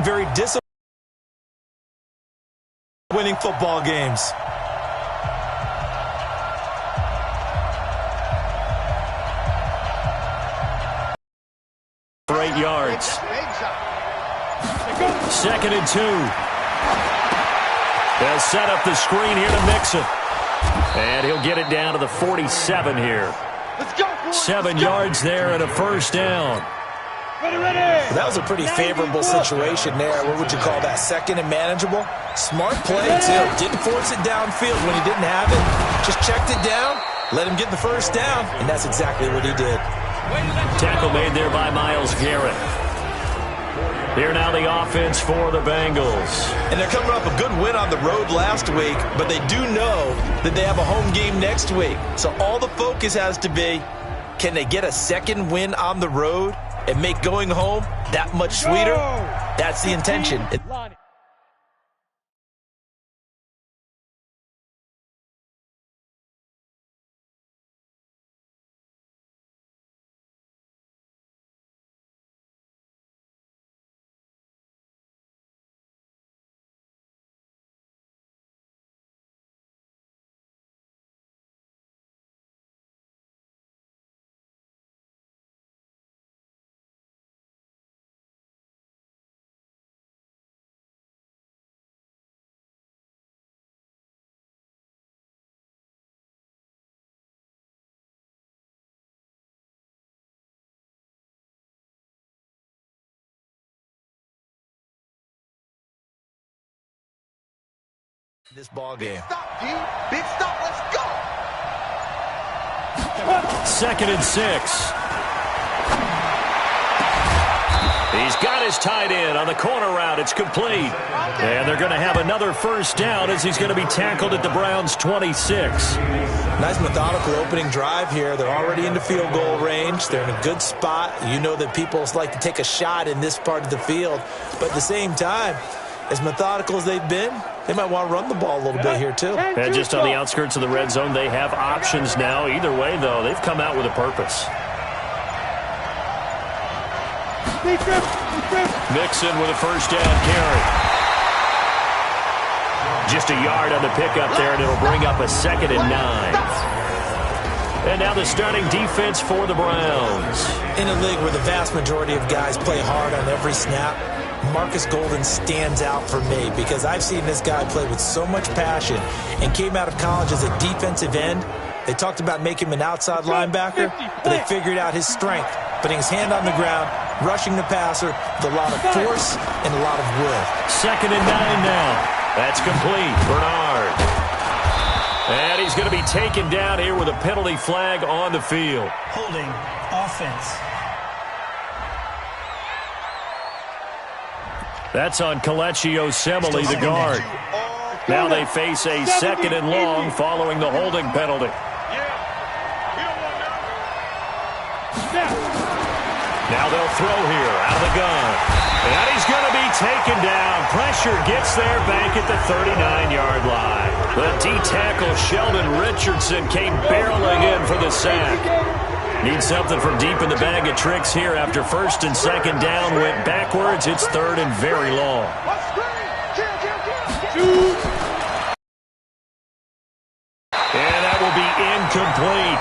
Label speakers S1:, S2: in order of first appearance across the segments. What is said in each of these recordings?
S1: Very disciplined, winning football games.
S2: For 8 yards. 2nd and 2. They'll set up the screen here to Mixon. And he'll get it down to the 47 here. 7 yards there and a first down.
S1: That was a pretty favorable situation there. What would you call that? Second and manageable? Smart play, too. Didn't force it downfield when he didn't have it. Just checked it down, let him get the first down, and that's exactly what he did.
S2: Tackle made there by Myles Garrett. Here now the offense for the Bengals.
S1: And they're coming off a good win on the road last week, but they do know that they have a home game next week. So all the focus has to be, can they get a second win on the road and make going home that much sweeter? That's the intention. This ball game.
S3: Big stop, let's go.
S2: 2nd and 6. He's got his tight end on the corner route. It's complete. And they're going to have another first down as he's going to be tackled at the Browns' 26.
S1: Nice methodical opening drive here. They're already into field goal range. They're in a good spot. You know that people like to take a shot in this part of the field. But at the same time, as methodical as they've been, they might want to run the ball a little bit here, too.
S2: And just on the outskirts of the red zone, they have options now. Either way, though, they've come out with a purpose. Mixon with a first down carry. Just a yard on the pickup there, and it'll bring up a 2nd and 9. And now the starting defense for the Browns.
S1: In a league where the vast majority of guys play hard on every snap, Marcus Golden stands out for me because I've seen this guy play with so much passion and came out of college as a defensive end. They talked about making him an outside linebacker, but they figured out his strength, putting his hand on the ground, rushing the passer with a lot of force and a lot of will.
S2: 2nd and 9 now. That's complete. Bernard. And he's going to be taken down here with a penalty flag on the field.
S4: Holding offense.
S2: That's on Kelechi Osemele, the guard. Now they face a 2nd and long following the holding penalty. Now they'll throw here out of the gun. And he's going to be taken down. Pressure gets there back at the 39-yard line. The D-tackle Sheldon Richardson came barreling in for the sack. Need something from deep in the bag of tricks here after 1st and 2nd down went backwards. It's 3rd and very long. And that will be incomplete.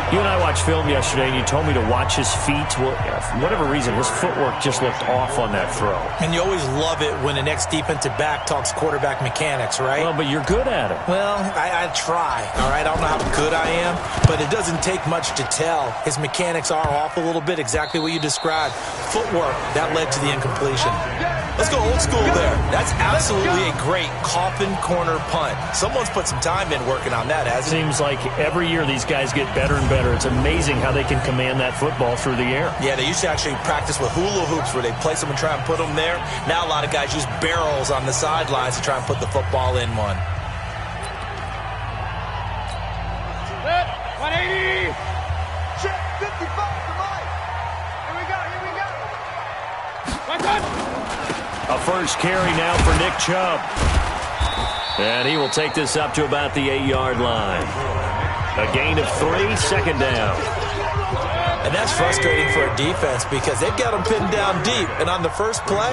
S2: You and I watched film yesterday, and you told me to watch his feet. Well, for whatever reason, his footwork just looked off on that throw.
S1: And you always love it when an ex-defensive back talks quarterback mechanics, right?
S2: Well, but you're good at it.
S1: Well, I try, all right? I don't know how good I am, but it doesn't take much to tell. His mechanics are off a little bit, exactly what you described. Footwork, that led to the incompletion. Let's go old school there. That's absolutely a great coffin corner punt. Someone's put some time in working on that, hasn't he?
S2: Seems like every year these guys get better and better. It's amazing how they can command that football through the air.
S1: Yeah, they used to actually practice with hula hoops where they place them and try and put them there. Now a lot of guys use barrels on the sidelines to try and put the football in one.
S3: 180. Check 55 to Mike. Here we go.
S2: A first carry now for Nick Chubb. And he will take this up to about the 8-yard line. A gain of 3, 2nd down.
S1: And that's frustrating for a defense because they've got them pinned down deep. And on the first play,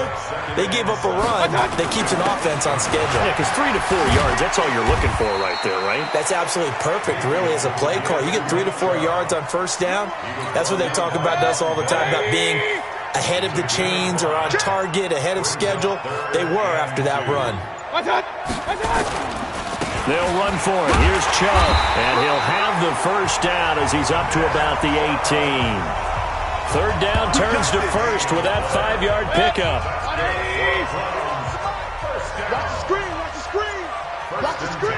S1: they gave up a run that keeps an offense on schedule.
S2: Yeah, because 3 to 4 yards, that's all you're looking for right there, right?
S1: That's absolutely perfect, really, as a play call. You get 3 to 4 yards on first down. That's what they talk about us all the time, about being ahead of the chains or on target, ahead of schedule. They were after that run.
S2: They'll run for it. Here's Chubb, and he'll have the first down as he's up to about the 18. Third down turns to first with that 5-yard pickup.
S3: Watch the screen, watch the screen. Watch the screen.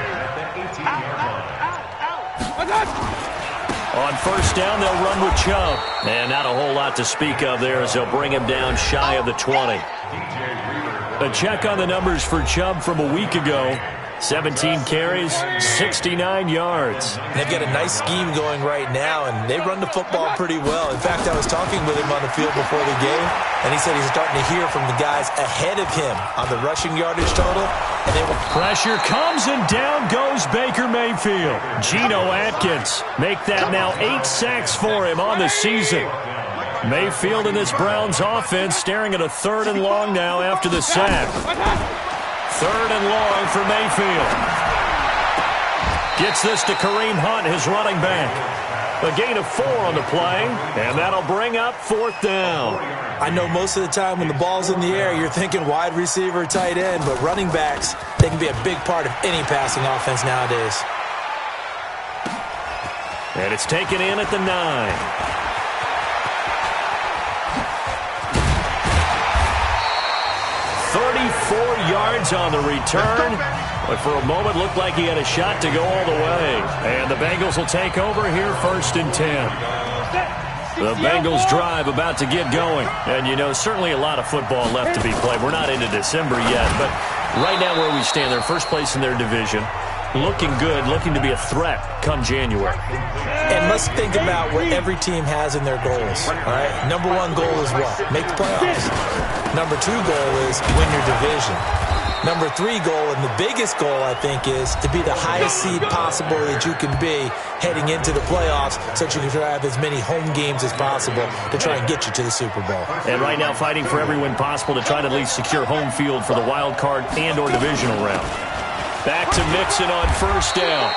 S3: Out.
S2: On first down, they'll run with Chubb. And not a whole lot to speak of there as they'll bring him down shy of the 20. A check on the numbers for Chubb from a week ago. 17 carries, 69 yards.
S1: They've got a nice scheme going right now, and they run the football pretty well. In fact, I was talking with him on the field before the game, and he said he's starting to hear from the guys ahead of him on the rushing yardage total. And they will.
S2: Pressure comes, and down goes Baker Mayfield. Geno Atkins make that now 8 sacks for him on the season. Mayfield in this Browns offense staring at a 3rd and long now after the sack. 3rd and long for Mayfield. Gets this to Kareem Hunt, his running back. A gain of 4 on the play, and that'll bring up 4th down.
S1: I know most of the time when the ball's in the air, you're thinking wide receiver, tight end, but running backs, they can be a big part of any passing offense nowadays.
S2: And it's taken in at the 9. 34 yards on the return, but for a moment looked like he had a shot to go all the way. And the Bengals will take over here 1st and 10. The Bengals drive about to get going. And, you know, certainly a lot of football left to be played. We're not into December yet, but right now where we stand, they're first place in their division. Looking good, looking to be a threat come January.
S1: And let's think about what every team has in their goals, all right? Number 1 goal is what? Make the playoffs. Number 2 goal is win your division. Number 3 goal, and the biggest goal, I think, is to be the highest seed possible that you can be heading into the playoffs so that you can have as many home games as possible to try and get you to the Super Bowl.
S2: And right now fighting for every win possible to try to at least secure home field for the wild card and or divisional round. Back to Mixon on first down.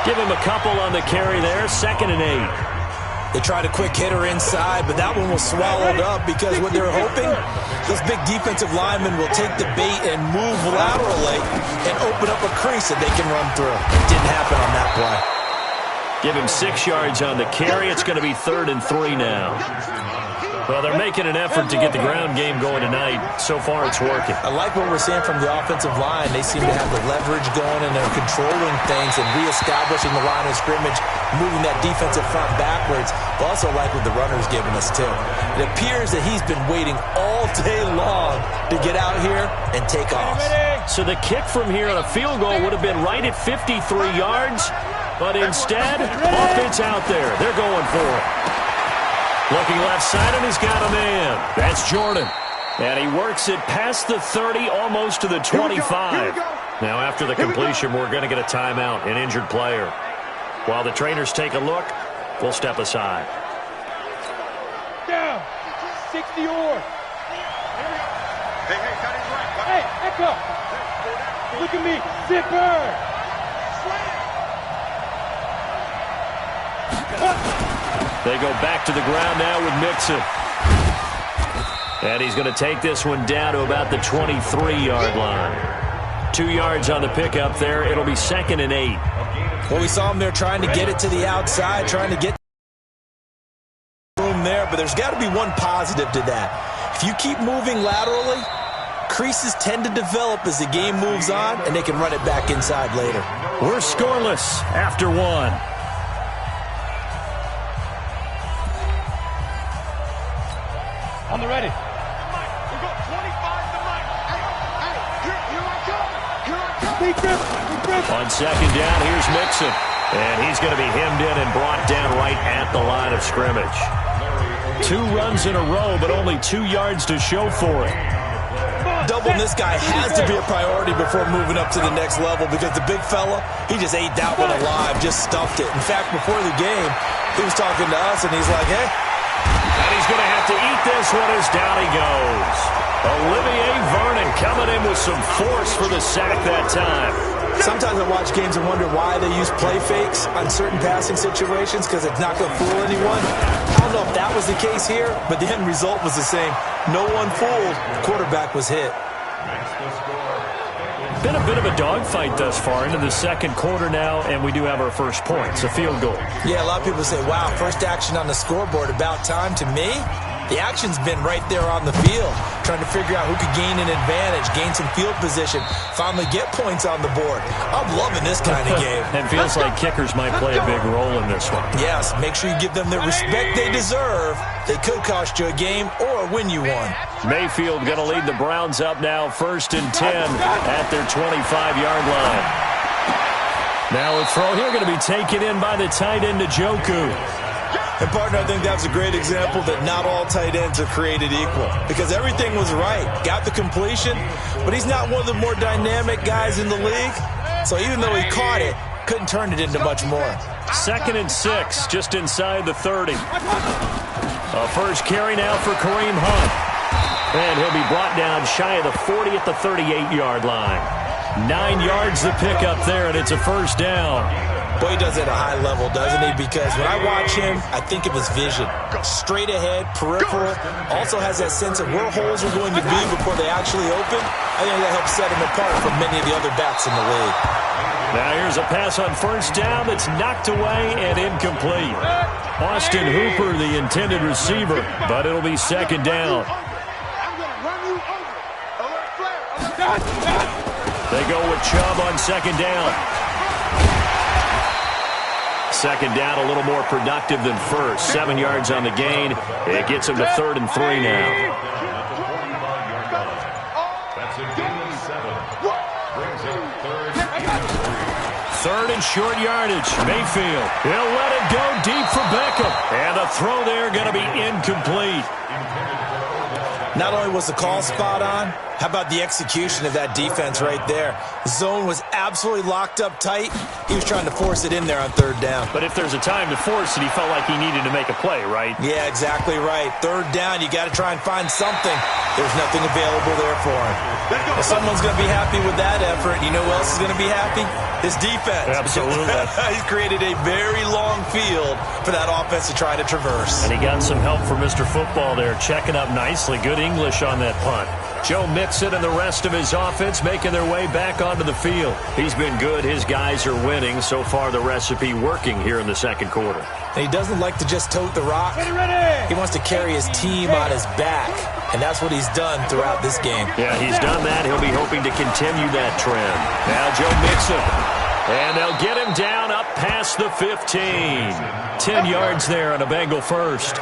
S2: Give him a couple on the carry there. 2nd and 8.
S1: They tried a quick hitter inside, but that one was swallowed up because what they're hoping, those big defensive linemen will take the bait and move laterally and open up a crease that they can run through. It didn't happen on that play.
S2: Give him 6 yards on the carry. It's going to be 3rd and 3 now. Well, they're making an effort to get the ground game going tonight. So far, it's working.
S1: I like what we're seeing from the offensive line. They seem to have the leverage going, and they're controlling things and reestablishing the line of scrimmage, moving that defensive front backwards. But also like what the runner's giving us, too. It appears that he's been waiting all day long to get out here and take off.
S2: So the kick from here on a field goal would have been right at 53 yards, but instead, offense out there. They're going for it. Looking left side, and he's got a man. That's Jordan. And he works it past the 30, almost to the 25. Now, after the completion, we're going to get a timeout, an injured player. While the trainers take a look, we'll step aside.
S3: Down. 60 or. Hey, got his right. Hey, echo. Look at me. Zipper.
S2: They go back to the ground now with Mixon. And he's going to take this one down to about the 23-yard line. 2 yards on the pickup there. It'll be 2nd and 8.
S1: Well, we saw him there trying to get it to the outside, trying to get room there, but there's got to be one positive to that. If you keep moving laterally, creases tend to develop as the game moves on, and they can run it back inside later.
S2: We're scoreless after 1.
S3: On the ready. We've got 25 to Mike. Hey, here I come.
S2: On 2nd down, here's Mixon. And he's going to be hemmed in and brought down right at the line of scrimmage. 2 runs in a row, but only 2 yards to show for it.
S1: Doubling this guy has to be a priority before moving up to the next level because the big fella, he just ate that one alive, just stuffed it. In fact, before the game, he was talking to us, and he's like, hey.
S2: And he's going to have to eat this one as down he goes. Olivier Vernon coming in with some force for the sack that time.
S1: Sometimes I watch games and wonder why they use play fakes on certain passing situations because it's not going to fool anyone. I don't know if that was the case here, but the end result was the same. No one fooled. The quarterback was hit.
S2: Been a bit of a dogfight thus far into the second quarter now, and we do have our first points, a field goal.
S1: Yeah, a lot of people say, wow, first action on the scoreboard, about time. To me, the action's been right there on the field, trying to figure out who could gain an advantage, gain some field position, finally get points on the board. I'm loving this kind of game.
S2: It feels like kickers might play a big role in this one.
S1: Yes, make sure you give them the respect they deserve. They could cost you a game or win you one.
S2: Mayfield going to lead the Browns up now, 1st and 10 at their 25-yard line. Now a throw here going to be taken in by the tight end, Njoku.
S1: And, partner, I think that's a great example that not all tight ends are created equal because everything was right. Got the completion, but he's not one of the more dynamic guys in the league. So even though he caught it, couldn't turn it into much more.
S2: 2nd and 6, just inside the 30. A first carry now for Kareem Hunt. And he'll be brought down shy of the 40 at the 38-yard line. 9 yards the pickup there, and it's a first down.
S1: Boy, he does it at a high level, doesn't he? Because when I watch him, I think of his vision. Straight ahead, peripheral. Also has that sense of where holes are going to be before they actually open. I think that helps set him apart from many of the other backs in the league.
S2: Now here's a pass on first down that's knocked away and incomplete. Austin Hooper, the intended receiver, but it'll be 2nd down. They go with Chubb on 2nd down. 2nd down, a little more productive than first. 7 yards on the gain. It gets him to 3rd and 3 now.
S3: That's a gain of 7. Brings it
S2: 3rd and short yardage. Mayfield. He'll let it go deep for Beckham. And the throw there going to be incomplete.
S1: Not only was the call spot on, how about the execution of that defense right there? The zone was absolutely locked up tight. He was trying to force it in there on 3rd down.
S2: But if there's a time to force it, he felt like he needed to make a play, right?
S1: Yeah, exactly right. 3rd down, you got to try and find something. There's nothing available there for him. If someone's going to be happy with that effort, you know who else is going to be happy? His defense.
S2: Absolutely.
S1: He's created a very long field for that offense to try to traverse.
S2: And he got some help from Mr. Football there, checking up nicely. Good English on that punt. Joe Mixon and the rest of his offense making their way back onto the field. He's been good. His guys are winning. So far, the recipe working here in the second quarter.
S1: And he doesn't like to just tote the rock. He wants to carry his team on his back. And that's what he's done throughout this game.
S2: Yeah, he's done that. He'll be hoping to continue that trend. Now Joe Mixon. And they'll get him down up past the 15. 10 yards there on a Bengal first.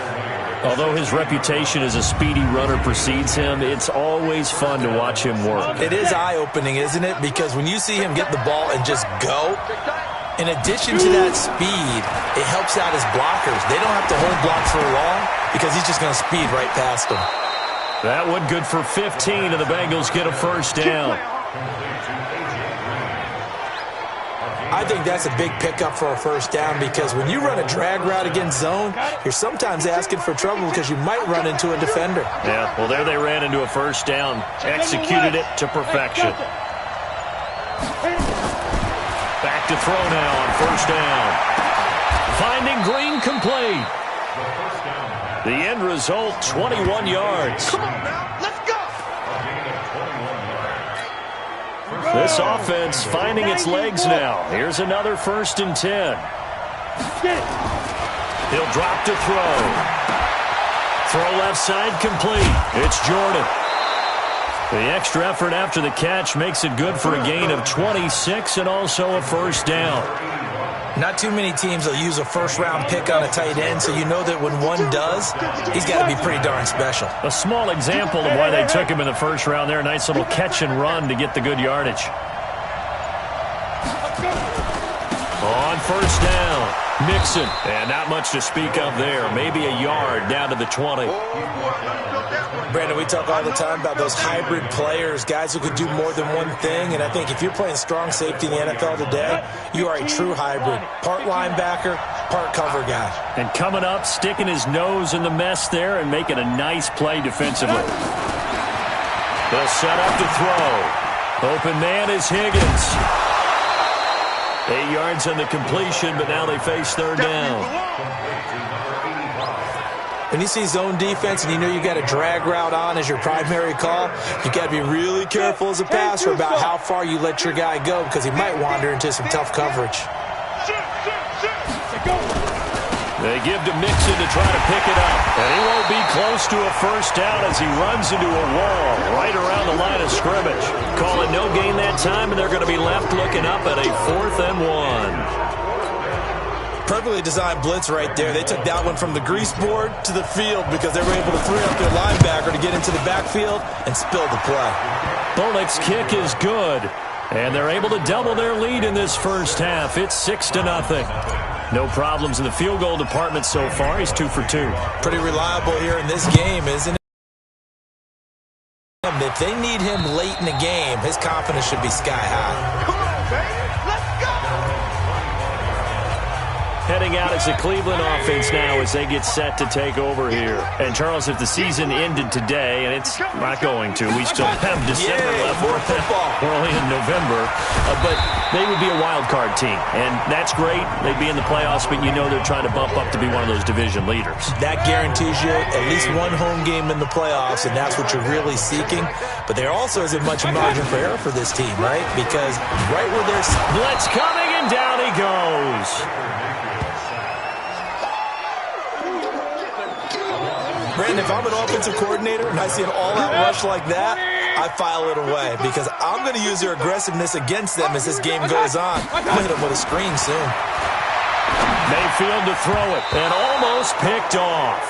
S2: Although his reputation as a speedy runner precedes him, it's always fun to watch him work.
S1: It is eye-opening, isn't it? Because when you see him get the ball and just go, in addition to that speed, it helps out his blockers. They don't have to hold blocks for long because he's just going to speed right past them.
S2: That one good for 15, and the Bengals get a first down.
S1: I think that's a big pickup for a first down because when you run a drag route against zone, you're sometimes asking for trouble because you might run into a defender.
S2: Yeah, well, there they ran into a first down, executed it to perfection. Back to throw now on first down. Finding Green complete. The end result, 21 yards.
S3: Come on now, let's go.
S2: This offense finding its legs now. Here's another 1st and 10. He'll drop to throw. Throw left side complete. It's Jordan. The extra effort after the catch makes it good for a gain of 26 and also a first down.
S1: Not too many teams will use a first-round pick on a tight end, so you know that when one does, he's got to be pretty darn special.
S2: A small example of why they took him in the first round there. Nice little catch and run to get the good yardage. On first down, Mixon. And not much to speak of there. Maybe a yard down to the 20.
S1: Brandon, we talk all the time about those hybrid players, guys who could do more than one thing. And I think if you're playing strong safety in the NFL today, you are a true hybrid. Part linebacker, part cover guy.
S2: And coming up, sticking his nose in the mess there and making a nice play defensively. They'll set up to throw. Open man is Higgins. 8 yards on the completion, but now they face third down.
S1: When you see zone defense and you know you got a drag route on as your primary call, you got to be really careful as a passer about how far you let your guy go because he might wander into some tough coverage.
S2: They give to Mixon to try to pick it up. And he won't be close to a first down as he runs into a wall right around the line of scrimmage. Call it no gain that time, and they're going to be left looking up at a 4th and 1.
S1: Perfectly designed blitz right there. They took that one from the grease board to the field because they were able to free up their linebacker to get into the backfield and spill the play.
S2: Bullock's kick is good, and they're able to double their lead in this first half. It's 6-0. No problems in the field goal department so far. He's 2 for 2.
S1: Pretty reliable here in this game, isn't it? If they need him late in the game, his confidence should be sky high.
S3: Come on, baby. Let's go.
S2: Heading out as the Cleveland offense now as they get set to take over here. And, Charles, if the season ended today, and it's not going to, we still have December left.
S1: More football.
S2: We're only in November. But they would be a wild card team. And that's great. They'd be in the playoffs, but you know they're trying to bump up to be one of those division leaders.
S1: That guarantees you at least one home game in the playoffs, and that's what you're really seeking. But there also isn't much margin for error for this team, right? Because right where there's
S2: blitz coming, and down he goes.
S1: Brandon, if I'm an offensive coordinator and I see an all-out rush like that, I file it away because I'm going to use their aggressiveness against them as this game goes on. I'm going to hit them with a screen soon.
S2: Mayfield to throw it, and almost picked off.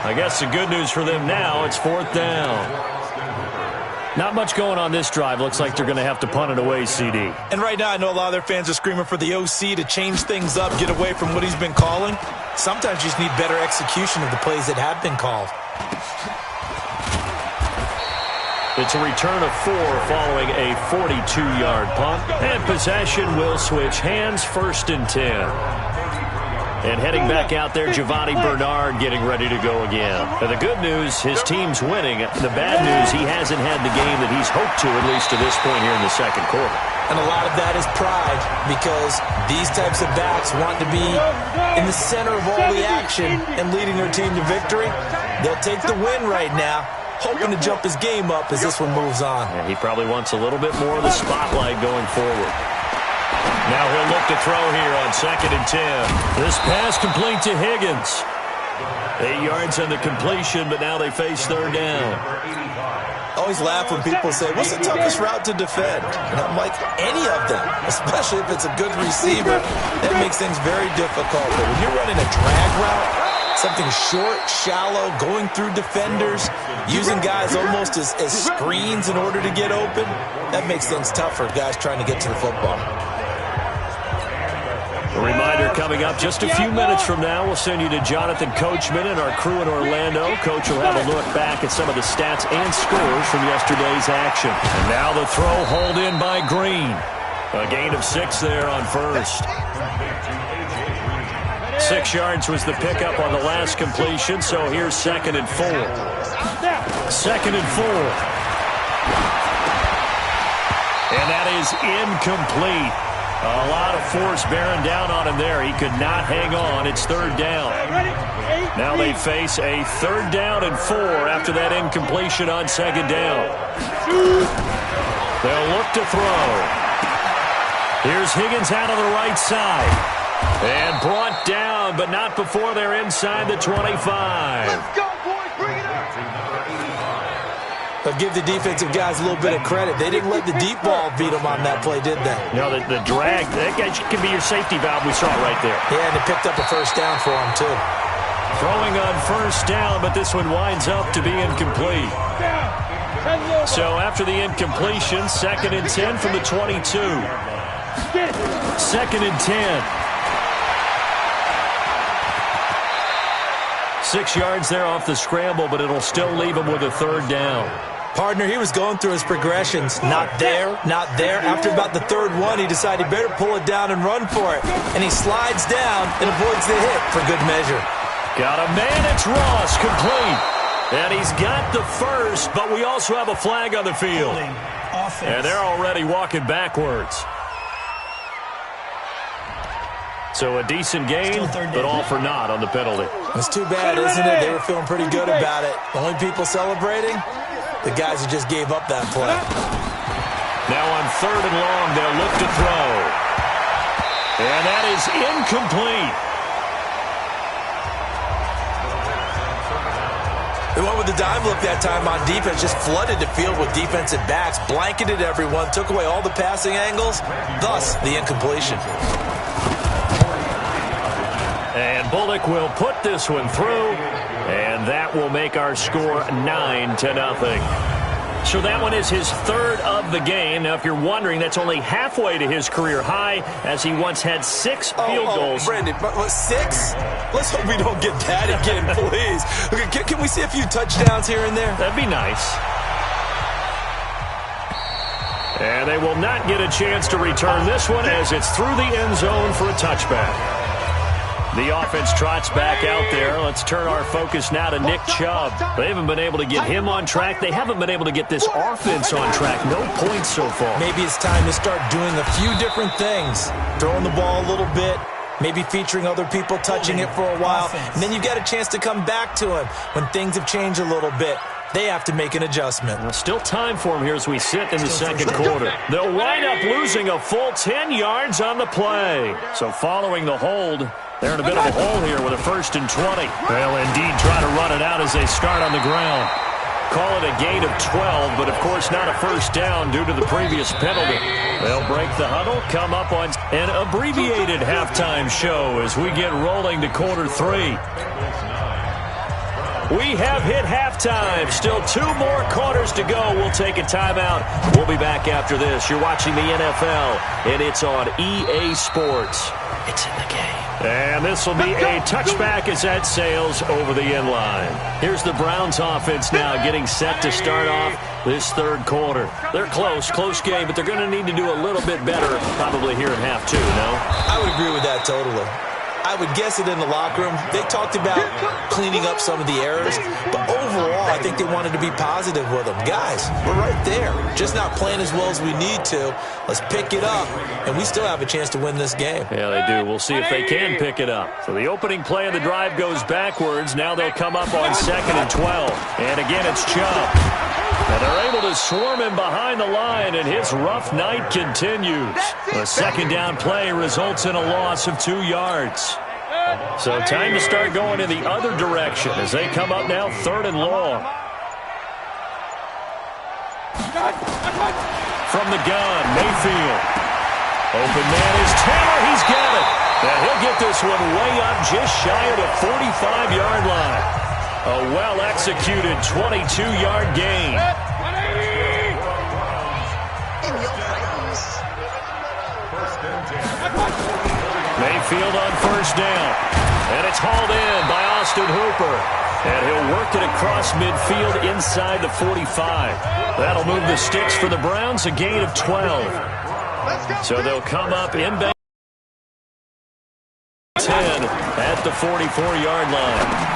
S2: I guess the good news for them now, it's 4th down. Not much going on this drive. Looks like they're going to have to punt it away, CD.
S1: And right now, I know a lot of their fans are screaming for the OC to change things up, get away from what he's been calling. Sometimes you just need better execution of the plays that have been called.
S2: It's a return of 4 following a 42-yard punt. And possession will switch hands, 1st and 10. And heading back out there, Giovanni Bernard getting ready to go again. And the good news, his team's winning. The bad news, he hasn't had the game that he's hoped to, at least to this point here in the second quarter.
S1: And a lot of that is pride because these types of backs want to be in the center of all the action and leading their team to victory. They'll take the win right now, hoping to jump his game up as this one moves on.
S2: And he probably wants a little bit more of the spotlight going forward. Now he'll look to throw here on 2nd and 10. This pass complete to Higgins. 8 yards on the completion, but now they face third down.
S1: I always laugh when people say, what's the toughest route to defend? And I'm like, any of them, especially if it's a good receiver. That makes things very difficult. But when you're running a drag route, something short, shallow, going through defenders, using guys almost as screens in order to get open, that makes things tough for guys trying to get to the football.
S2: A reminder coming up just a few minutes from now, we'll send you to Jonathan Coachman and our crew in Orlando. Coach will have a look back at some of the stats and scores from yesterday's action. And now the throw hauled in by Green. A gain of 6 there on 1st. 6 yards was the pickup on the last completion, so here's 2nd and 4. 2nd and 4. And that is incomplete. A lot of force bearing down on him there. He could not hang on. It's 3rd down. Now they face a 3rd down and 4 after that incompletion on 2nd down. They'll look to throw. Here's Higgins out of the right side. And brought down, but not before they're inside the 25.
S3: Let's go, boys. Bring it up.
S1: But give the defensive guys a little bit of credit. They didn't let the deep ball beat them on that play, did they?
S2: No, the drag, that can be your safety valve. We saw it right there.
S1: Yeah, and they picked up a first down for them, too.
S2: Throwing on 1st down, but this one winds up to be incomplete. So after the incompletion, 2nd and 10 from the 22. 2nd and 10. 6 yards there off the scramble, but it'll still leave him with a third down.
S1: Partner, he was going through his progressions. Not there, not there. After about the third one, he decided he better pull it down and run for it. And he slides down and avoids the hit for good measure.
S2: Got a man, it's Ross, complete. And he's got the first, but we also have a flag on the field. And they're already walking backwards. So a decent game, but all for naught on the penalty.
S1: It's too bad, isn't it? They were feeling pretty good about it. The only people celebrating, the guys who just gave up that play.
S2: Now on 3rd and long, they'll look to throw. And that is incomplete.
S1: They went with the dime look that time on defense, just flooded the field with defensive backs, blanketed everyone, took away all the passing angles, thus the incompletion.
S2: And Bullock will put this one through, and that will make our score 9-0. So that one is his 3rd of the game. Now, if you're wondering, that's only halfway to his career high, as he once had 6 field goals.
S1: Brandon, but 6? Let's hope we don't get that again, please. Okay, can we see a few touchdowns here and there?
S2: That'd be nice. And they will not get a chance to return this one, as it's through the end zone for a touchback. The offense trots back out there. Let's turn our focus now to Nick Chubb. They haven't been able to get him on track. They haven't been able to get this offense on track. No points so far.
S1: Maybe it's time to start doing a few different things. Throwing the ball a little bit, maybe featuring other people touching it for a while, and then you get a chance to come back to him when things have changed a little bit. They have to make an adjustment.
S2: Well, still time for him here as we sit in the second quarter. They'll wind up losing a full 10 yards on the play. So following the hold, they're in a bit of a hole here with a 1st and 20. They'll indeed try to run it out as they start on the ground. Call it a gain of 12, but of course not a first down due to the previous penalty. They'll break the huddle, come up on an abbreviated halftime show as we get rolling to quarter 3. We have hit halftime. Still 2 more quarters to go. We'll take a timeout. We'll be back after this. You're watching the NFL, and it's on EA Sports. It's in the game. And this will be a touchback as that sails over the end line. Here's the Browns offense now getting set to start off this 3rd quarter. They're close game, but they're going to need to do a little bit better probably here in half 2, no?
S1: I would agree with that totally. I would guess it in the locker room. They talked about cleaning up some of the errors, but overall, I think they wanted to be positive with them. Guys, we're right there. Just not playing as well as we need to. Let's pick it up, and we still have a chance to win this game.
S2: Yeah, they do. We'll see if they can pick it up. So the opening play of the drive goes backwards. Now they'll come up on 2nd and 12. And again, it's Chubb. And they're able to swarm him behind the line, and his rough night continues. The 2nd down play results in a loss of 2 yards. So time to start going in the other direction as they come up now 3rd and long. From the gun, Mayfield. Open man is Taylor. He's got it. And he'll get this one way up just shy of the 45-yard line. A well-executed 22-yard gain. Mayfield on 1st down. And it's hauled in by Austin Hooper. And he'll work it across midfield inside the 45. That'll move the sticks for the Browns, a gain of 12. So they'll come up in 10 at the 44-yard line.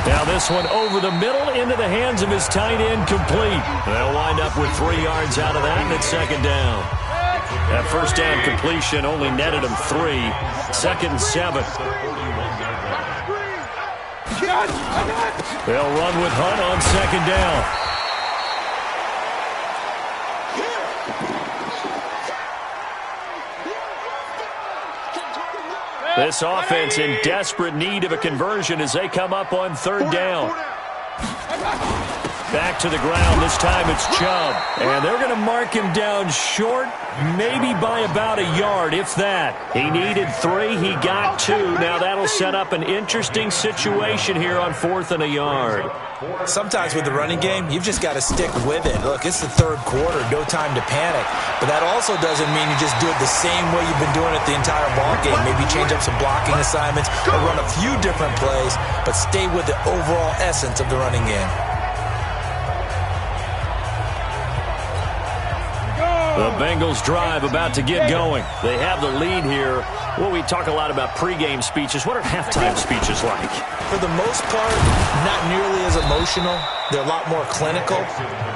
S2: Now this one over the middle into the hands of his tight end, complete. They'll wind up with 3 yards out of that, and it's 2nd down. That 1st down completion only netted him 3. 2nd and 7. They'll run with Hunt on 2nd down. This offense in desperate need of a conversion as they come up on 3rd down. Back to the ground. This time it's Chubb. And they're going to mark him down short, maybe by about a yard, if that. He needed 3. He got 2. Now that'll set up an interesting situation here on 4th and a yard.
S1: Sometimes with the running game, you've just got to stick with it. Look, it's the third quarter, no time to panic. But that also doesn't mean you just do it the same way you've been doing it the entire ball game. Maybe change up some blocking assignments or run a few different plays, but stay with the overall essence of the running game.
S2: The Bengals drive about to get going. They have the lead here. Well, we talk a lot about pregame speeches. What are halftime speeches like?
S1: For the most part, not nearly as emotional. They're a lot more clinical.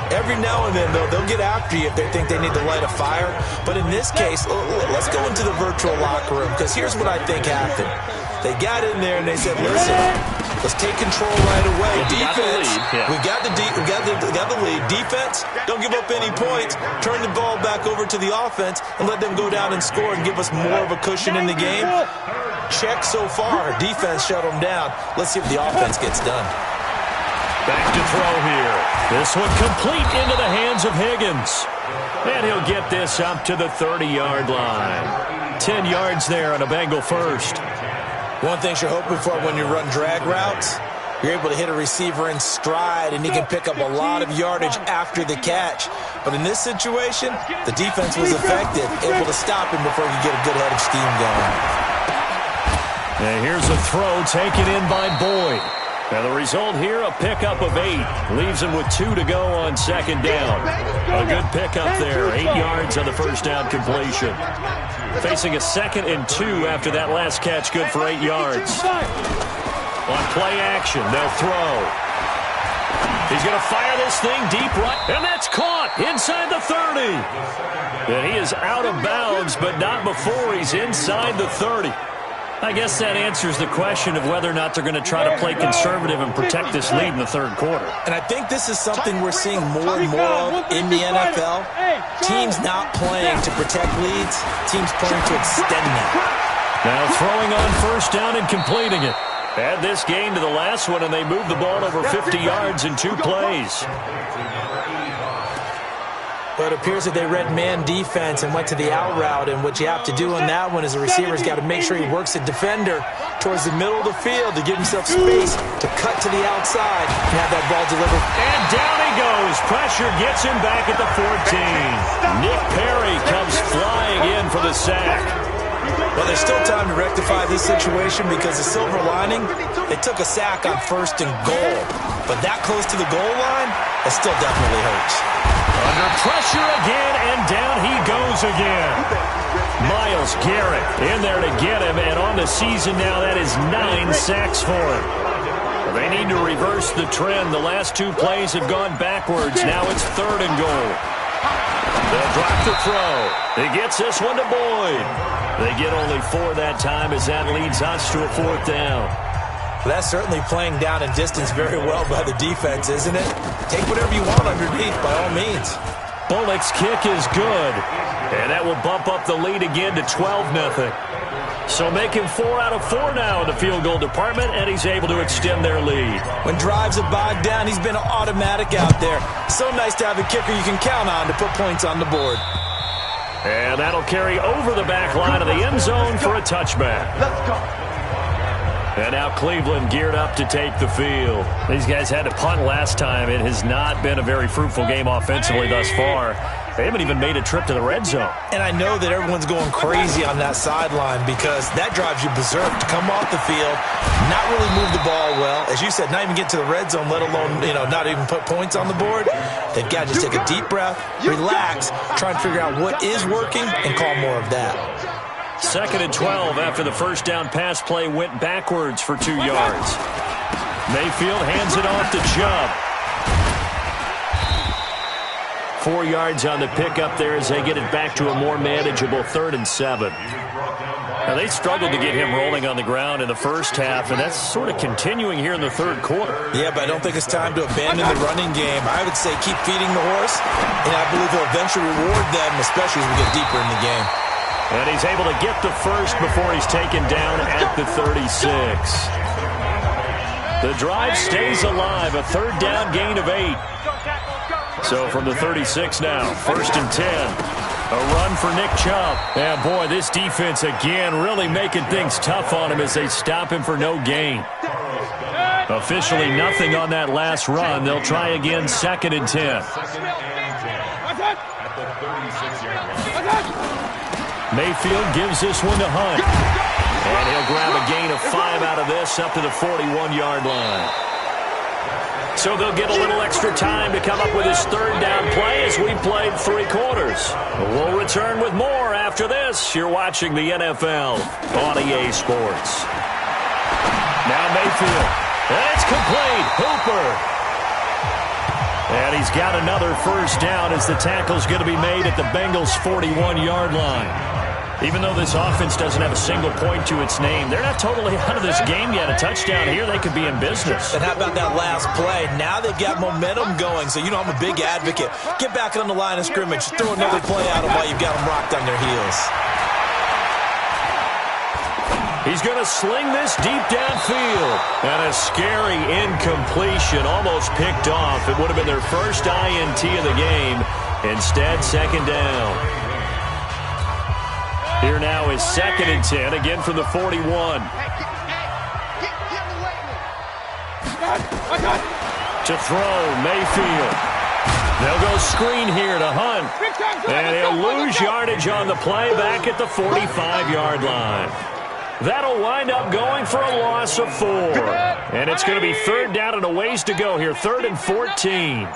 S1: Every now and then, though, they'll get after you if they think they need to light a fire. But in this case, let's go into the virtual locker room, because here's what I think happened. They got in there and they said, listen, let's take control right away. Defense, we got the lead. Defense, don't give up any points. Turn the ball back over to the offense and let them go down and score and give us more of a cushion in the game. Check so far. Defense shut them down. Let's see if the offense gets done.
S2: Back to throw here. This one complete into the hands of Higgins. And he'll get this up to the 30-yard line. 10 yards there on a Bengal first.
S1: One thing you're hoping for when you run drag routes, you're able to hit a receiver in stride, and he can pick up a lot of yardage after the catch. But in this situation, the defense was effective, able to stop him before he could get a good head of steam going.
S2: And here's a throw taken in by Boyd. And the result here, a pickup of 8. Leaves him with 2 to go on second down. A good pickup there. 8 yards on the first down completion. Facing a 2nd and 2 after that last catch, good for 8 yards. On play action, they'll throw. He's going to fire this thing deep right, and that's caught inside the 30. And he is out of bounds, but not before he's inside the 30. I guess that answers the question of whether or not they're going to try to play conservative and protect this lead in the third quarter.
S1: And I think this is something we're seeing more and more of in the NFL. Teams not playing to protect leads, teams playing to extend them.
S2: Now throwing on first down and completing it. Add this game to the last one, and they moved the ball over 50 yards in 2 plays.
S1: But it appears that they read man defense and went to the out route, and what you have to do on that one is the receiver's got to make sure he works the defender towards the middle of the field to give himself space to cut to the outside and have that ball delivered.
S2: And down he goes. Pressure gets him back at the 14. Nick Perry comes flying in for the sack.
S1: Well, there's still time to rectify this situation because the silver lining, they took a sack on 1st and goal. But that close to the goal line, that still definitely hurts.
S2: Under pressure again, and down he goes again. Myles Garrett in there to get him, and on the season now, that is 9 sacks for him. They need to reverse the trend. The last 2 plays have gone backwards. Now it's 3rd and goal. They'll drop the throw. He gets this one to Boyd. They get only 4 that time as that leads us to a 4th down.
S1: That's certainly playing down and distance very well by the defense, isn't it? Take whatever you want underneath, by all means.
S2: Bullock's kick is good. And that will bump up the lead again to 12-0. So make him 4 out of 4 now in the field goal department, and he's able to extend their lead.
S1: When drives have bogged down, he's been automatic out there. So nice to have a kicker you can count on to put points on the board.
S2: And that'll carry over the back line of the end zone for a touchback.
S3: Let's go.
S2: And now Cleveland geared up to take the field. These guys had to punt last time. It has not been a very fruitful game offensively thus far. They haven't even made a trip to the red zone.
S1: And I know that everyone's going crazy on that sideline because that drives you berserk to come off the field, not really move the ball well. As you said, not even get to the red zone, let alone, not even put points on the board. They've got to just take a deep breath, relax, try and figure out what is working and call more of that.
S2: 2nd and 12 after the first down pass play went backwards for 2 yards. Mayfield hands it off to Chubb. 4 yards on the pickup there as they get it back to a more manageable 3rd and 7. Now, they struggled to get him rolling on the ground in the first half, and that's sort of continuing here in the third quarter.
S1: Yeah, but I don't think it's time to abandon the running game. I would say keep feeding the horse, and I believe he'll eventually reward them, especially as we get deeper in the game.
S2: And he's able to get the first before he's taken down at the 36. The drive stays alive, a third down gain of 8. So from the 36 now, 1st and 10. A run for Nick Chubb. And boy, this defense again really making things tough on him as they stop him for no gain. Officially nothing on that last run. They'll try again, 2nd and 10. Mayfield gives this one to Hunt. And he'll grab a gain of 5 out of this up to the 41-yard line. So they'll get a little extra time to come up with his third down play as we played 3 quarters. We'll return with more after this. You're watching the NFL on EA Sports. Now Mayfield. And it's complete. Hooper. And he's got another first down as the tackle's going to be made at the Bengals' 41-yard line. Even though this offense doesn't have a single point to its name, they're not totally out of this game yet. A touchdown here, they could be in business.
S1: And how about that last play? Now they've got momentum going, so you know I'm a big advocate. Get back on the line of scrimmage. Throw another play at them while you've got them rocked on their heels.
S2: He's going to sling this deep downfield. And a scary incompletion, almost picked off. It would have been their first INT of the game. Instead, 2nd down. Here now is 2nd and 10, again from the 41. To throw, Mayfield. They'll go screen here to Hunt. And he'll lose yardage on the play back at the 45-yard line. That'll wind up going for a loss of 4. And it's going to be 3rd down and a ways to go here, 3rd and 14.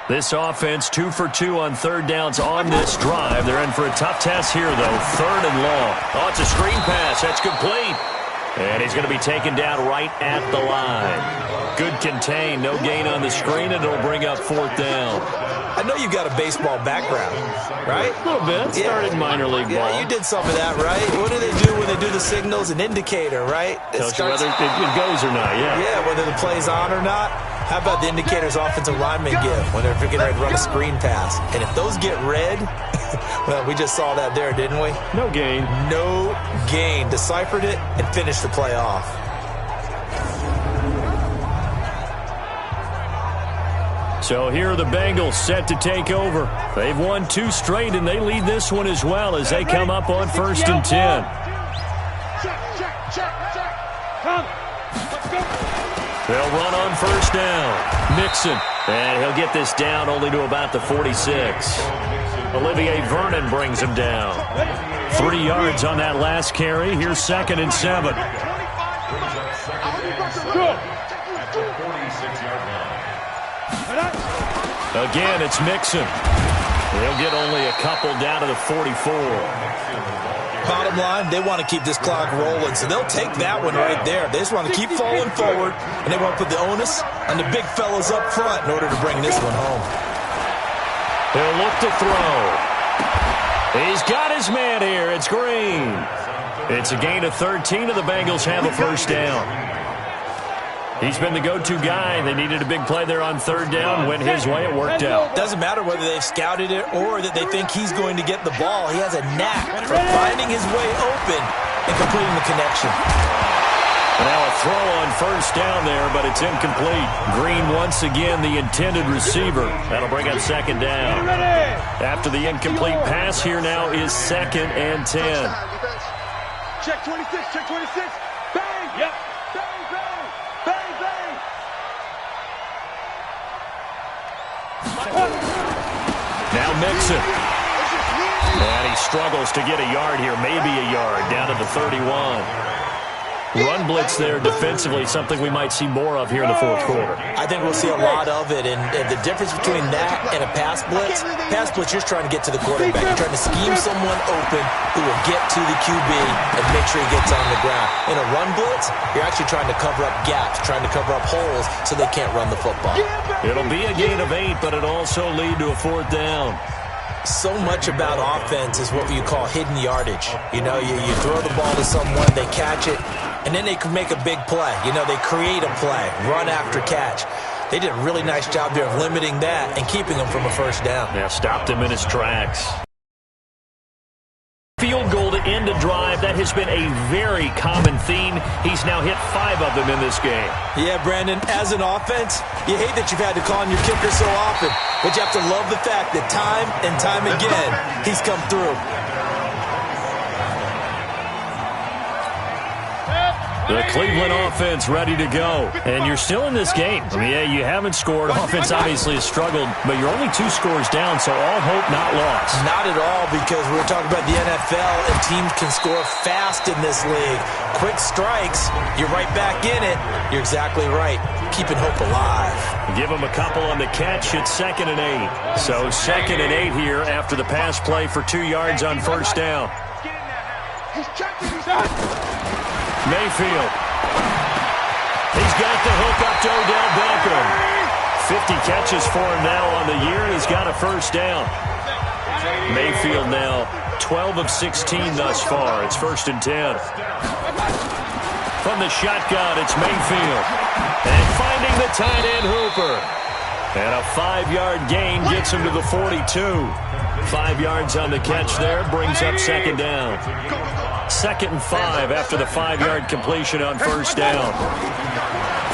S2: This offense 2 for 2 on 3rd downs on this drive. They're in for a tough test here, though. 3rd and long. Oh, it's a screen pass. That's complete. And he's going to be taken down right at the line. Good contain. No gain on the screen, and it'll bring up 4th down.
S1: I know you've got a baseball background, right?
S2: A little bit. Started minor league ball.
S1: Yeah, you did some of that, right? What do they do when they do the signals? An indicator, right?
S2: Tells you whether it goes or not, yeah.
S1: Yeah, whether the play's on or not. How about the indicators offensive linemen give when they're getting ready to run a screen pass? And if those get red, well, we just saw that there, didn't we?
S2: No gain.
S1: No gain. Deciphered it and finished the play off.
S2: So here are the Bengals set to take over. They've won 2 straight, and they lead this one as well as they come up on 1st and 10.
S3: Come. Let's go.
S2: They'll run on 1st down. Mixon. And he'll get this down only to about the 46. Olivier Vernon brings him down. 3 yards on that last carry. Here's 2nd and 7. Again, it's Mixon. He'll get only a couple down to the 44.
S1: Bottom line, they want to keep this clock rolling, so they'll take that one right there. They just want to keep falling forward, and they want to put the onus on the big fellas up front in order to bring this one home.
S2: He'll look to throw. He's got his man here. It's Green. It's a gain of 13, and the Bengals have a 1st down. He's been the go-to guy. They needed a big play there on 3rd down. Went his way. It worked out.
S1: Doesn't matter whether they've scouted it or that they think he's going to get the ball. He has a knack for finding his way open and completing the connection.
S2: Now a throw on 1st down there, but it's incomplete. Green once again the intended receiver. That'll bring up 2nd down. After the incomplete pass, here now is 2nd and 10.
S3: Check 26, check 26. Bang! Yep. Bang, bang! Bang, bang!
S2: Now Mixon. And he struggles to get a yard here, maybe a yard, down to the 31. Run blitz there defensively, something we might see more of here in the 4th quarter.
S1: I think we'll see a lot of it, and the difference between that and a pass blitz, you're trying to get to the quarterback. You're trying to scheme someone open who will get to the QB and make sure he gets on the ground. In a run blitz, you're actually trying to cover up gaps, trying to cover up holes so they can't run the football.
S2: It'll be a gain of 8, but it'll also lead to a 4th down.
S1: So much about offense is what you call hidden yardage. You know, you throw the ball to someone, they catch it, and then they can make a big play. You know, they create a play, run after catch. They did a really nice job there of limiting that and keeping him from a 1st down.
S2: Yeah, stopped him in his tracks. Field goal to end end a drive. That has been a very common theme. He's now hit 5 of them in this game.
S1: Yeah, Brandon, as an offense, you hate that you've had to call on your kicker so often, but you have to love the fact that time and time again, he's come through.
S2: The Cleveland offense ready to go. And you're still in this game. I mean, yeah, you haven't scored. Offense obviously has struggled, but you're only 2 scores down, so all hope not lost.
S1: Not at all, because we're talking about the NFL, and teams can score fast in this league. Quick strikes, you're right back in it. You're exactly right. Keeping hope alive.
S2: Give him a couple on the catch. It's 2nd and 8. So 2nd and 8 here after the pass play for 2 yards on first down. Mayfield. He's got the hook up to Odell Beckham. 50 catches for him now on the year, and he's got a first down. Mayfield now 12 of 16 thus far. It's 1st and 10. From the shotgun, it's Mayfield. And finding the tight end Hooper. And a 5-yard gain gets him to the 42. 5 yards on the catch there, brings up 2nd down. 2nd and 5 after the 5-yard completion on first down.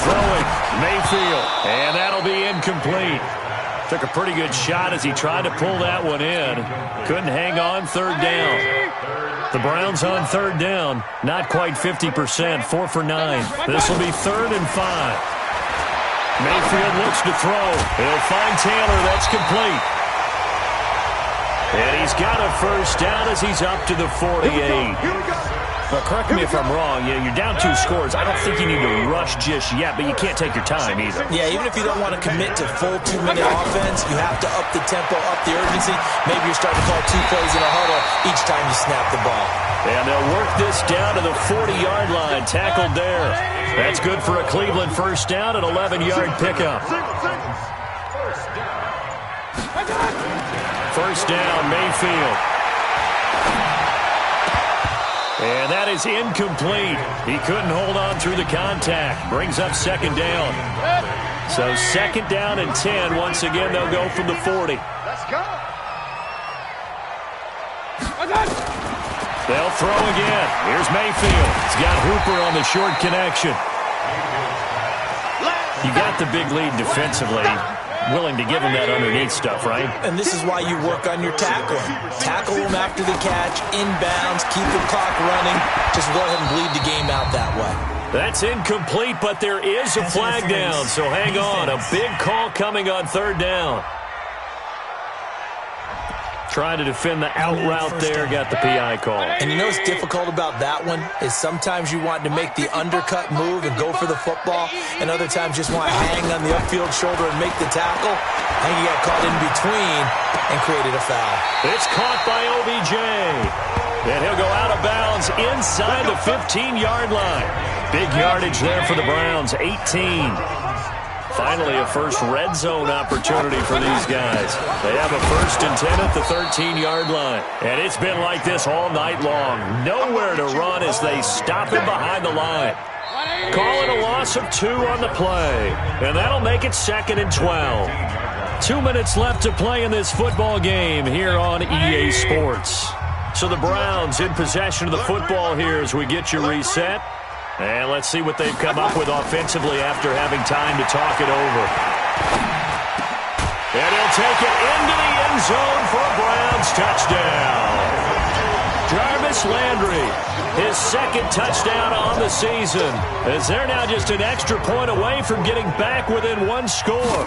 S2: Throwing, Mayfield, and that'll be incomplete. Took a pretty good shot as he tried to pull that one in. Couldn't hang on, 3rd down. The Browns on 3rd down, not quite 50%, 4 for 9. This will be 3rd and 5. Mayfield looks to throw. He'll find Taylor, that's complete. And he's got a first down as he's up to the 48. Well, correct me if I'm wrong. Yeah, you're down 2 scores. I don't think you need to rush just yet, but you can't take your time either.
S1: Yeah, even if you don't want to commit to full 2-minute offense, you have to up the tempo, up the urgency. Maybe you're starting to call 2 plays in a huddle each time you snap the ball.
S2: And they'll work this down to the 40-yard line. Tackled there. That's good for a Cleveland first down, an 11-yard pickup. First down, Mayfield. And that is incomplete. He couldn't hold on through the contact. Brings up 2nd down. So 2nd down and 10. Once again, they'll go from the 40.
S3: Let's go.
S2: They'll throw again. Here's Mayfield. He's got Hooper on the short connection. You got the big lead defensively. Willing to give him that underneath stuff, right?
S1: And this is why you work on your tackling. Tackle him after the catch, inbounds, keep the clock running. Just go ahead and bleed the game out that way.
S2: That's incomplete, but there is a flag down, so hang on. A big call coming on 3rd down. Trying to defend the out route there, got the PI call.
S1: And you know what's difficult about that one is sometimes you want to make the undercut move and go for the football, and other times just want to hang on the upfield shoulder and make the tackle. And you got caught in between and created a foul.
S2: It's caught by OBJ. And he'll go out of bounds inside the 15-yard line. Big yardage there for the Browns, 18. Finally, a first red zone opportunity for these guys. They have a 1st and 10 at the 13-yard line. And it's been like this all night long. Nowhere to run as they stop him behind the line. Call it a loss of 2 on the play. And that'll make it 2nd and 12. 2 minutes left to play in this football game here on EA Sports. So the Browns in possession of the football here as we get you reset. And let's see what they've come up with offensively after having time to talk it over. And he'll take it into the end zone for a Browns touchdown. Jarvis Landry, his 2nd touchdown on the season, as they're now just an extra point away from getting back within 1 score.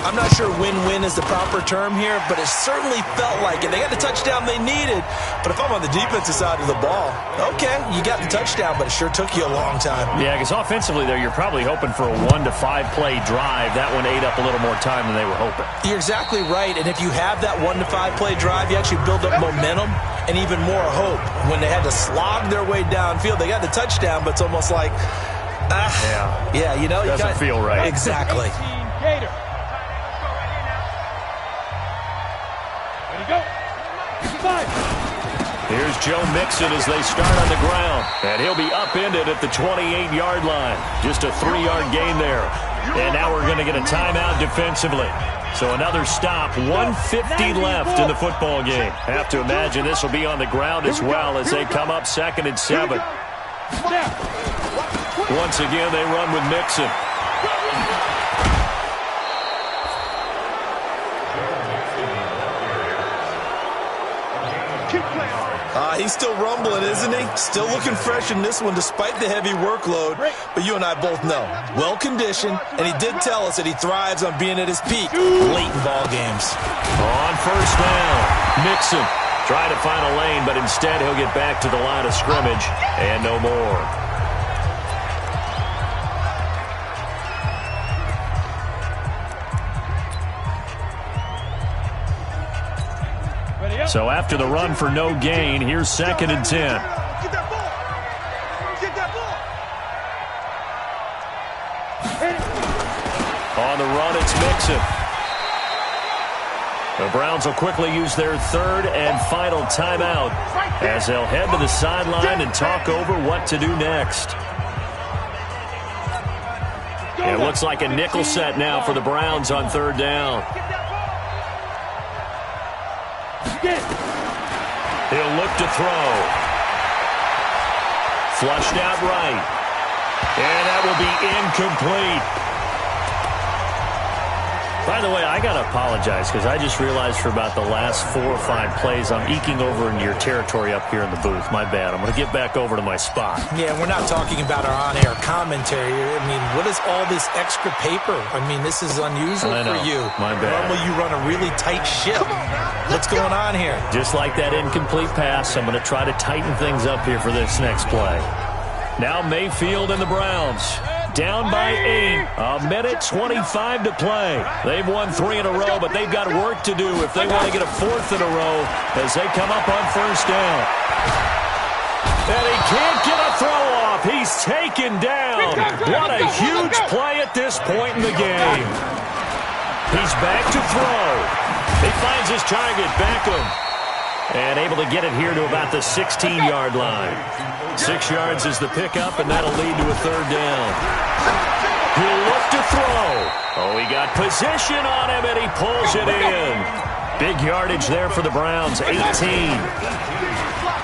S1: I'm not sure win-win is the proper term here, but it certainly felt like it. They got the touchdown they needed, but if I'm on the defensive side of the ball, okay, you got the touchdown, but it sure took you a long time.
S2: Yeah, because offensively, though, you're probably hoping for a 1 to 5 play drive. That one ate up a little more time than they were hoping.
S1: You're exactly right, and if you have that 1 to 5 play drive, you actually build up momentum and even more hope. When they had to slog their way downfield, they got the touchdown, but it's almost like, yeah, you know,
S2: doesn't feel right.
S1: Exactly.
S3: Gator. Go.
S2: Here's Joe Mixon as they start on the ground. And he'll be upended at the 28-yard line. Just a 3-yard gain there. And now we're going to get a timeout defensively. So another stop, 150 left in the football game. Have to imagine this will be on the ground as well as they come up 2nd and 7. Once again, they run with Mixon.
S1: He's still rumbling, isn't he? Still looking fresh in this one despite the heavy workload. But you and I both know, well-conditioned, and he did tell us that he thrives on being at his peak late in ball games.
S2: On 1st down, Mixon tried to find a lane, but instead he'll get back to the line of scrimmage and no more. So after the run for no gain, here's 2nd and 10.
S3: Get that ball. Get that ball.
S2: On the run, it's Mixon. The Browns will quickly use their 3rd and final timeout as they'll head to the sideline and talk over what to do next. It looks like a nickel set now for the Browns on 3rd down. He'll look to throw. Flushed out right. And that will be incomplete. By the way, I got to apologize because I just realized for about the last 4 or 5 plays I'm eking over into your territory up here in the booth. My bad. I'm going to get back over to my spot.
S1: Yeah, we're not talking about our on-air commentary. I mean, what is all this extra paper? I mean, this is unusual for you.
S2: My bad.
S1: Normally you run a really tight ship. What's going on here?
S2: Just like that incomplete pass, I'm going to try to tighten things up here for this next play. Now Mayfield and the Browns. Down by 8. A minute 25 to play. They've won 3 in a row, but they've got work to do if they want to get a 4th in a row as they come up on 1st down. And he can't get a throw off. He's taken down. What a huge play at this point in the game. He's back to throw. He finds his target, Beckham. And able to get it here to about the 16-yard line. 6 yards is the pickup, and that'll lead to a 3rd down. He'll look to throw. Oh, he got position on him, and he pulls it in. Big yardage there for the Browns, 18.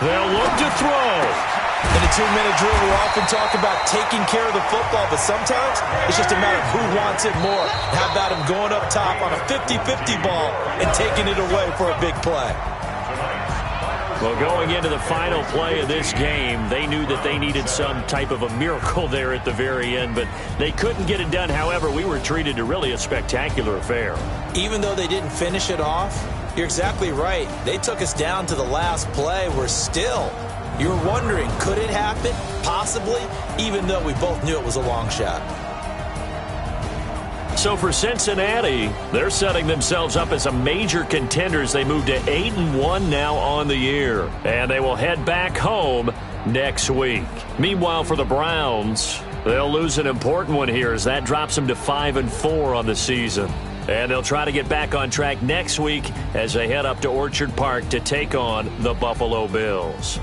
S2: They'll look to throw.
S1: In a 2-minute drill, we often talk about taking care of the football, but sometimes it's just a matter of who wants it more. How about him going up top on a 50-50 ball and taking it away for a big play?
S2: Well, going into the final play of this game, they knew that they needed some type of a miracle there at the very end, but they couldn't get it done. However, we were treated to really a spectacular affair.
S1: Even though they didn't finish it off, you're exactly right. They took us down to the last play. We're still, you're wondering, could it happen? Possibly, even though we both knew it was a long shot.
S2: So for Cincinnati, they're setting themselves up as a major contender as they move to 8-1 now on the year. And they will head back home next week. Meanwhile, for the Browns, they'll lose an important one here as that drops them to 5-4 on the season. And they'll try to get back on track next week as they head up to Orchard Park to take on the Buffalo Bills.